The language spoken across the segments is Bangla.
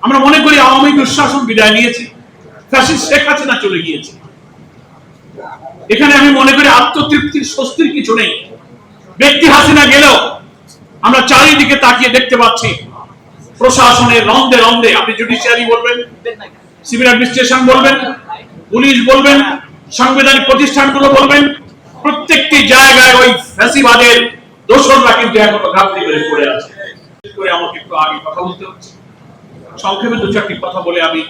আমরা মনে করি আওয়ামী দুঃশাসন বিদায় নিয়েছে, ফ্যাসিস্ট শেখ হাসিনা চলে গিয়েছে। এখানে আমি মনে করি আত্মতৃপ্তির স্বস্তির কিছু নেই। ব্যক্তি হাসিনা গেলেও আমরা চারিদিকে তাকিয়ে দেখতে পাচ্ছি প্রশাসনের রন্ধে রন্ধে, আপনি জুডিশিয়ারি বলবেন, সিভিল অ্যাডমিনিস্ট্রেশন বলবেন, পুলিশ বলবেন, সাংবিধানিক প্রতিষ্ঠানগুলো বলবেন, প্রত্যেকটি জায়গায় ওই ফ্যাসিবাদের দোসররা কিন্তু এখনো ঘাপটি করে পড়ে আছে। আমাকে একটু আগে কথা বলতে হচ্ছে, সংক্ষেপে দু চারটি কথা বলে আমি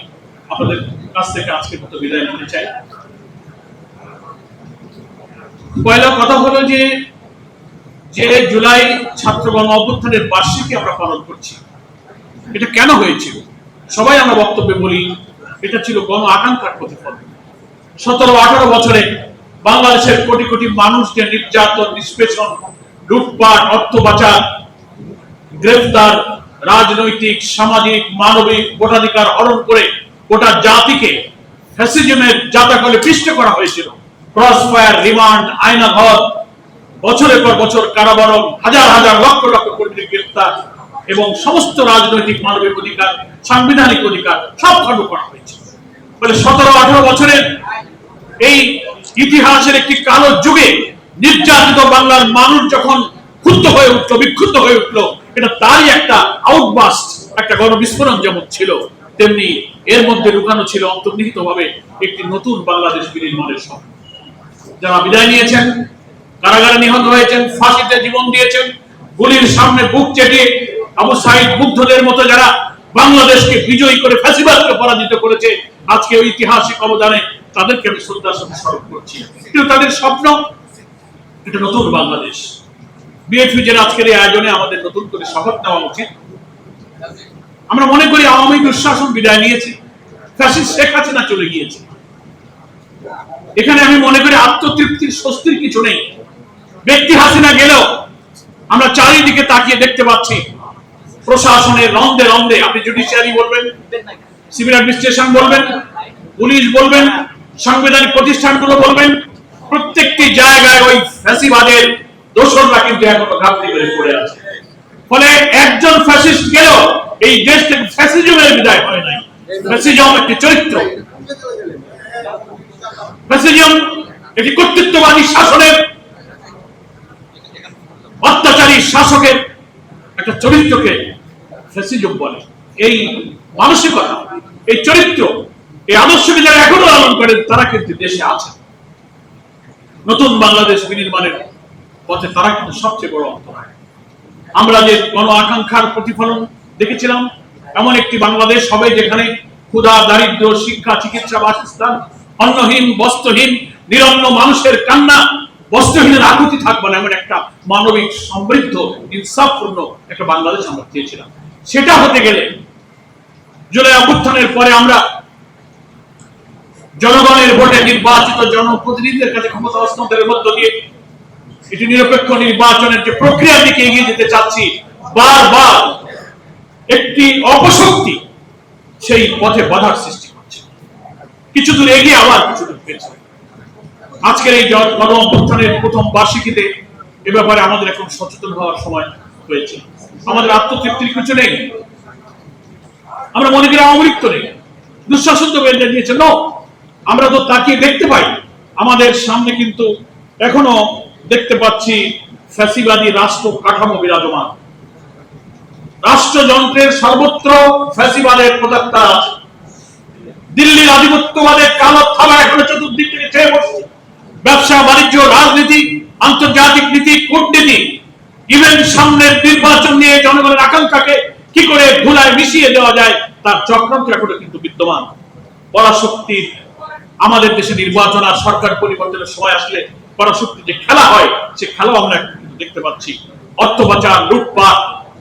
আপনাদের কাছ থেকে আজকের মতো বিদায় নিতে চাই। পয়লা কথা হলো যে জুলাই ছাত্র গণ অভ্যুত্থানের বার্ষিকী আমরা পালন করছি। এটা কেন হয়েছিল? সবাই আমরা বক্তব্যে বলি এটা ছিল গণ আকাঙ্ক্ষার প্রতিফলন। 17-18 বছরে বাংলাদেশের কোটি কোটি মানুষ যে নির্যাতন, নিষ্পেষণ, লুটপাট, অর্থ পাচার, গ্রেফতার, রাজনৈতিক, সামাজিক, মানবিক ভোটাধিকার হরণ করে গোটা জাতিকে ফ্যাসিজমের জাতাকলে পিষ্ট করা হয়েছিল। ক্রসফায়ার, রিমান্ড, আয়নাঘর, বছরের পর বছর কারাবরণ, হাজার হাজার লক্ষ লক্ষ কর্মী গ্রেফতার এবং সমস্ত রাজনৈতিক, মানবিক অধিকার, সাংবিধানিক অধিকার সব খর্ব করা হয়েছে। বলে 17-18 বছরের এই ইতিহাসের একটি কালো যুগে নির্যাতিত বাংলার মানুষ যখন ক্ষুব্ধ হয়ে উঠলো, বিক্ষুব্ধ হয়ে উঠলো, এটা তারই একটা আউটবাস্ট, একটা গণবিস্ফোরণ যেমন ছিল, তেমনি এর মধ্যে লুকানো ছিল অন্তর্নিহিত ভাবে একটি নতুন বাংলাদেশ বিনির্মাণের স্বপ্ন। যারা বিদায় নিয়েছেন, কারাগারে নিহত হয়েছেন, ফাঁসিতে জীবন দিয়েছেন, গুলির সামনে বুক চেটিয়ে আবু সাইদ মুগ্ধদের মতো যারা বাংলাদেশকে বিজয়ী করে ফ্যাসিবাদকে পরাজিত করেছে, আজকে ঐতিহাসিক অবদানে তাদেরকে আমি শ্রদ্ধার সাথে স্মরণ করছি। কিন্তু তাদের স্বপ্ন এটা নতুন বাংলাদেশ। বিএফইউজের আজকের এই আয়োজনে আমাদের নতুন করে শপথ নেওয়া উচিত। আমরা মনে করি আওয়ামী দুঃশাসন বিদায় নিয়েছে, ফ্যাসিস্ট শেখ হাসিনা চলে গিয়েছে। এখানে আমি মনে করি আত্মতৃপ্তির স্বস্তির কিছু নেই। ব্যক্তি হাসিনা গেলেও আমরা চারিদিকে তাকিয়ে দেখতে পাচ্ছি প্রশাসনের রন্ধে রন্ধে, আপনি জুডিশিয়ারি বলবেন, সিভিল অ্যাডমিনিস্ট্রেশন বলবেন, পুলিশ বলবেন, সাংবিধানিক প্রতিষ্ঠানগুলো বলবেন, প্রত্যেকটি জায়গায় ওই ফ্যাসিবাদের দোসররা কিন্তু এখনো ঘাপটি করে পড়ে আছে। ফলে একজন ফ্যাসিস্ট গেলেও এই দেশ থেকে ফ্যাসিজমের বিদায় হয় নাই। ফ্যাসিজম একটি চরিত্র, ফ্যাসিজম একটি কর্তৃত্ববাদী শাসনের, অত্যাচারী শাসকের একটা চরিত্রকে ফ্যাসিজম বলে। এই মানসিকতা, এই চরিত্র, এই আদর্শকে যারা এখনো লালন করেন তারা কিন্তু দেশে আছে। নতুন বাংলাদেশ বিনির্মাণের পথে তারা কিন্তু সবচেয়ে বড় অন্তরায়। আমরা যে গণ আকাঙ্ক্ষার প্রতিফলন দেখেছিলাম, এমন একটি বাংলাদেশ হবে যেখানে ক্ষুধা, দারিদ্র, শিক্ষা, চিকিৎসা, বাসস্থান, অন্নহীন, বস্ত্রহীন, নিরন্ন মানুষের কান্না, বস্ত্রহীনের আকুতি থাকবে না, এমন একটা মানবিক, সমৃদ্ধ, ইনসাফপূর্ণ একটা বাংলাদেশ আমরা চেয়েছিলাম। সেটা হতে গেলে জুলাই অভ্যুত্থানের পরে আমরা জনগণের ভোটে নির্বাচিত জনপ্রতিনিধিদের কাছে ক্ষমতা হস্তান্তরের মধ্য দিয়ে এটি নিরপেক্ষ নির্বাচনের যে প্রক্রিয়ার দিকে এগিয়ে যেতে চাচ্ছি, বারবার একটি অপশক্তি সেই পথে বাধার সৃষ্টি করছে। কিছু দূর এগিয়ে আবার কিছু দূর পেয়েছে। আজকের এই গণ অভ্যুত্থানের প্রথম বার্ষিকীতে এ ব্যাপারে আমাদের এখন সচেতন হওয়ার সময় হয়েছে। আমাদের আত্মতৃপ্তির কিছু নেই। আমরা মনে করি আওয়ামী লীগ তো নেই, দুঃশাসন তো বেঁধে দিয়েছে। আমরা তো তাকিয়ে দেখতে পাই আমাদের সামনে কিন্তু এখনো দেখতে পাচ্ছি ফ্যাসিবাদী রাষ্ট্র কাঠামো বিরাজমান। রাষ্ট্রযন্ত্রের সর্বত্র ফ্যাসিবাদের প্রদত্তা আছে। দিল্লির আধিপত্যবাদের কালো থাবা এখনো চতুর্দিক থেকে চেয়ে বসছে। ব্যবসা, বাণিজ্য, রাজনীতি, আন্তর্জাতিক নীতি, কূটনীতি, ইভেন সামনের নির্বাচন নিয়ে জনগণের আকাঙ্ক্ষাকে কি করে ধুলায় মিশিয়ে দেওয়া যায় তার চক্রান্ত এখনো কিন্তু বিদ্যমান। পরাশক্তির আমাদের দেশে নির্বাচন আর সরকার পরিবর্তনের সময় আসলে পরাশক্তি যে খেলা হয়, সে খেলাও আমরা দেখতে পাচ্ছি। অর্থ পাচার, লুটপাট,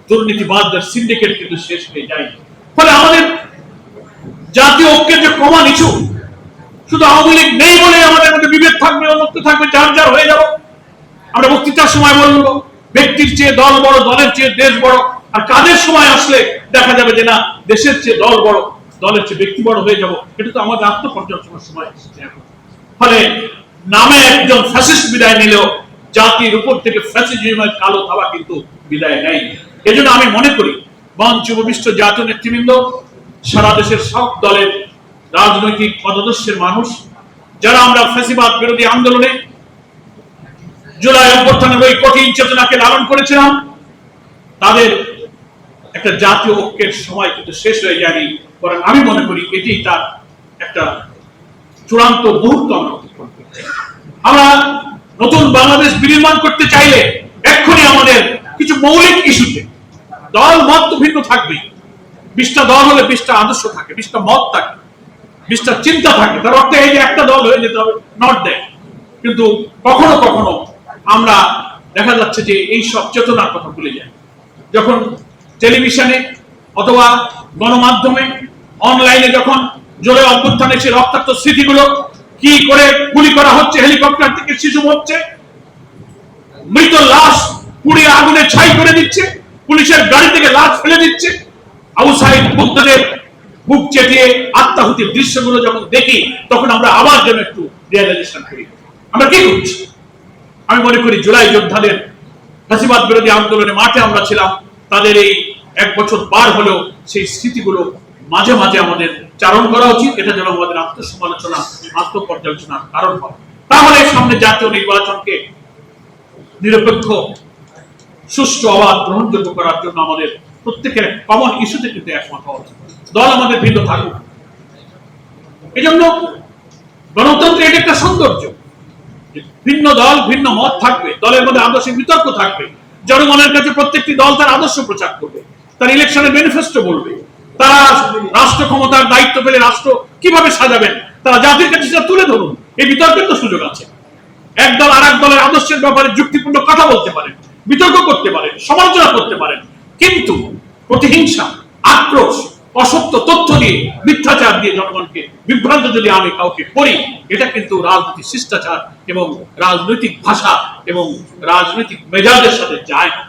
দুর্নীতিবাদদের সিন্ডিকেট কিন্তু শেষ হয়ে যায়। ফলে আমাদের জাতীয় ঐক্যের যে কমন ইস্যু, শুধু আওয়ামী লীগ নেই বলে আমাদের মধ্যে বিভেদ থাকবে, অনৈক্য থাকবে, যার যার হয়ে যাব। আমরা বক্তৃতার সময় বলবো ব্যক্তির চেয়ে দল বড়, দলের চেয়ে দেশ বড়, আর কাজের সময় আসলে দেখা যাবে যে না, দেশের চেয়ে দল বড়, দলের চেয়ে ব্যক্তি বড় হয়ে যাব। এটা তো আমাদের আত্মপর্যালোচনার সময় এসেছে এখন। ফলে নামে একজন ফ্যাসিস্ট বিদায় নিলেও জাতির উপর থেকে ফ্যাসিজমের কালো থাবা কিন্তু বিদায় নেয়। এজন্য আমি মনে করি মঞ্চ উপবিষ্ট জাতীয় নেতৃবৃন্দ, সারা দেশের সব দলের রাজনৈতিক পদদর্শের মানুষ যারা আমরা ফ্যাসিবাদ বিরোধী আন্দোলনে জুলাই অভ্যুত্থানের ওই কঠিন চেতনাকে লালন করেছিলাম, তাদের একটা জাতীয় ঐক্যের সময় কিন্তু শেষ হয়ে যায়নি, বরং আমি মনে করি এটি তার একটা চূড়ান্ত মুহূর্ত। আমরা নতুন বাংলাদেশ বিনির্মাণ করতে চাইলে এক্ষুনি আমাদের কিছু মৌলিক ইস্যুতে দল মত তো ভিন্ন থাকবেই। 20টা দল হলে 20টা আদর্শ থাকে, 20টা মত থাকে, 20টা চিন্তা থাকে। তার অর্থ এই যে একটা দল হয়ে যেতে হবে নট দ্যাট। কিন্তু কখনো কখনো আমরা দেখা যাচ্ছে যে এই সব চেতনার কথা ভুলে যায়। যখন টেলিভিশনে অথবা গণমাধ্যমে অনলাইনে যখন জোরে অভ্যুত্থানের সেই রক্তাক্ত স্মৃতিগুলো কি করে গুলি করা হচ্ছে, হেলিকপ্টার থেকে শিশু হচ্ছে, মৃত লাশ পুড়িয়ে আগুনে ছাই করে দিচ্ছে, পুলিশের গাড়ি থেকে লাশ ফেলে দিচ্ছে, আবু সাইদ মুগ্ধদের বুক চেটিয়ে আত্মাহুতির দৃশ্যগুলো যখন দেখি তখন আমরা আবার যেন একটু রিয়েলাইজেশন করি আমরা কি করছি। আমি মনে করি জুলাই যোদ্ধাদের ফ্যাসিবাদ বিরোধী আন্দোলনে মাঠে আমরা ছিলাম, তাদের এই 1 বছর পার হলেও সেই স্মৃতিগুলো মাঝে মাঝে আমাদের চারণ করা উচিত। এটা যেন আমাদের আত্মসমালোচনা, আত্মপর্যালোচনার কারণ হয়। তাহলে সামনে জাতীয় নির্বাচনকে নিরপেক্ষ, সুষ্ঠু, অবাধ, গ্রহণযোগ্য করার জন্য আমাদের প্রত্যেকের কমন ইস্যুতে কিন্তু একমত হওয়া উচিত। দল আমাদের ভিন্ন থাকুক, এই জন্য গণতন্ত্রের এটা একটা সৌন্দর্য। ভিন্ন দল, ভিন্ন মত থাকবে, দলের মধ্যে আদর্শিক বিতর্ক থাকবে, জনগণের কাছে প্রত্যেকটি দল তার আদর্শ প্রচার করবে, তার ইলেকশনের ম্যানিফেস্টো বলবে, তারা রাষ্ট্র ক্ষমতার দায়িত্ব পেলে রাষ্ট্র কিভাবে সাজাবেন তারা জাতির কাছে সেটা তুলে ধরুন। এই বিতর্কের তো সুযোগ আছে। এক দল আর এক দলের আদর্শের ব্যাপারে যুক্তিপূর্ণ কথা বলতে পারেন, বিতর্ক করতে পারেন, সমালোচনা করতে পারেন, কিন্তু প্রতিহিংসা, আক্রোশ, অসত্য তথ্য দিয়ে, মিথ্যাচার দিয়ে জনগণকে বিভ্রান্ত যদি আমি কাউকে করি, এটা কিন্তু রাজনৈতিক শিষ্টাচার এবং রাজনৈতিক ভাষা এবং রাজনৈতিক মেজাজের সাথে যায় না।